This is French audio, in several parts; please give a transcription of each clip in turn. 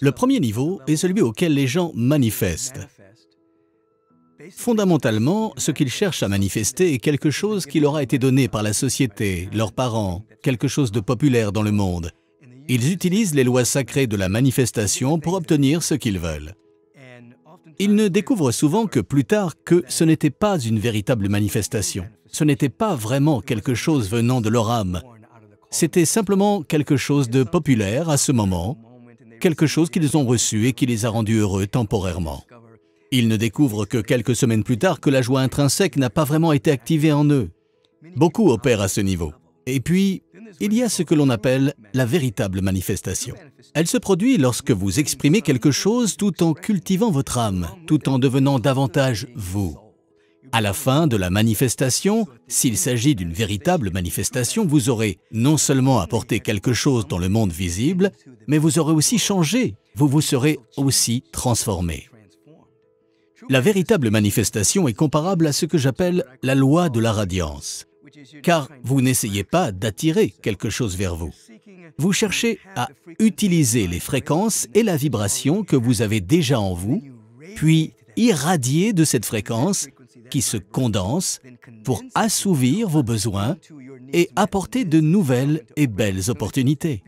Le premier niveau est celui auquel les gens manifestent. Fondamentalement, ce qu'ils cherchent à manifester est quelque chose qui leur a été donné par la société, leurs parents, quelque chose de populaire dans le monde. Ils utilisent les lois sacrées de la manifestation pour obtenir ce qu'ils veulent. Ils ne découvrent souvent que plus tard que ce n'était pas une véritable manifestation. Ce n'était pas vraiment quelque chose venant de leur âme. C'était simplement quelque chose de populaire à ce moment, quelque chose qu'ils ont reçu et qui les a rendus heureux temporairement. Ils ne découvrent que quelques semaines plus tard que la joie intrinsèque n'a pas vraiment été activée en eux. Beaucoup opèrent à ce niveau. Et puis, il y a ce que l'on appelle la véritable manifestation. Elle se produit lorsque vous exprimez quelque chose tout en cultivant votre âme, tout en devenant davantage vous. À la fin de la manifestation, s'il s'agit d'une véritable manifestation, vous aurez non seulement apporté quelque chose dans le monde visible, mais vous aurez aussi changé, vous vous serez aussi transformé. La véritable manifestation est comparable à ce que j'appelle la loi de la radiance. Car vous n'essayez pas d'attirer quelque chose vers vous. Vous cherchez à utiliser les fréquences et la vibration que vous avez déjà en vous, puis irradier de cette fréquence qui se condense pour assouvir vos besoins et apporter de nouvelles et belles opportunités.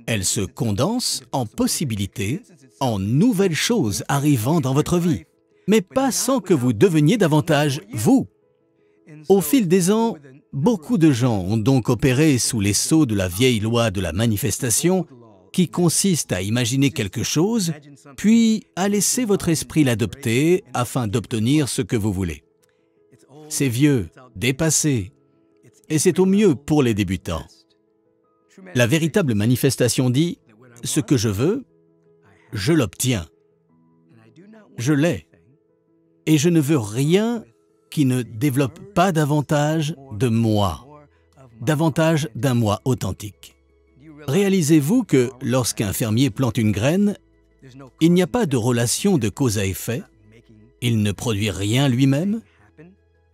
Elle se condense en possibilités, en nouvelles choses arrivant dans votre vie, mais pas sans que vous deveniez davantage vous. Au fil des ans, beaucoup de gens ont donc opéré sous les sceaux de la vieille loi de la manifestation qui consiste à imaginer quelque chose, puis à laisser votre esprit l'adopter afin d'obtenir ce que vous voulez. C'est vieux, dépassé, et c'est au mieux pour les débutants. La véritable manifestation dit « ce que je veux, je l'obtiens. Je l'ai, et je ne veux rien qui ne développe pas davantage de moi, davantage d'un moi authentique. » Réalisez-vous que lorsqu'un fermier plante une graine, il n'y a pas de relation de cause à effet, il ne produit rien lui-même,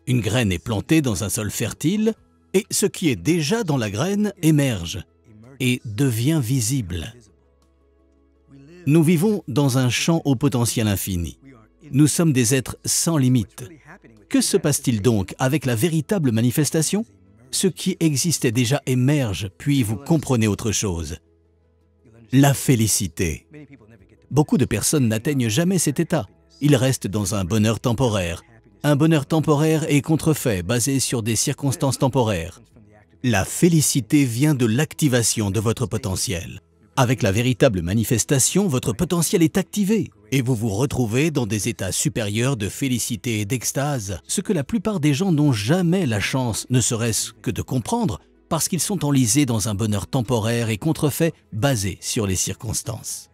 une graine est plantée dans un sol fertile et ce qui est déjà dans la graine émerge et devient visible. Nous vivons dans un champ au potentiel infini. Nous sommes des êtres sans limite. Que se passe-t-il donc avec la véritable manifestation? Ce qui existait déjà émerge, puis vous comprenez autre chose. La félicité. Beaucoup de personnes n'atteignent jamais cet état. Ils restent dans un bonheur temporaire. Un bonheur temporaire est contrefait, basé sur des circonstances temporaires. La félicité vient de l'activation de votre potentiel. Avec la véritable manifestation, votre potentiel est activé et vous vous retrouvez dans des états supérieurs de félicité et d'extase, ce que la plupart des gens n'ont jamais la chance, ne serait-ce que de comprendre, parce qu'ils sont enlisés dans un bonheur temporaire et contrefait basé sur les circonstances.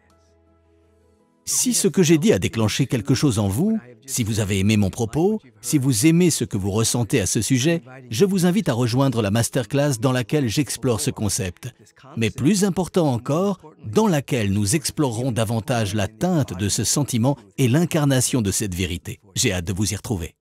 Si ce que j'ai dit a déclenché quelque chose en vous, si vous avez aimé mon propos, si vous aimez ce que vous ressentez à ce sujet, je vous invite à rejoindre la masterclass dans laquelle j'explore ce concept. Mais plus important encore, dans laquelle nous explorerons davantage la teinte de ce sentiment et l'incarnation de cette vérité. J'ai hâte de vous y retrouver.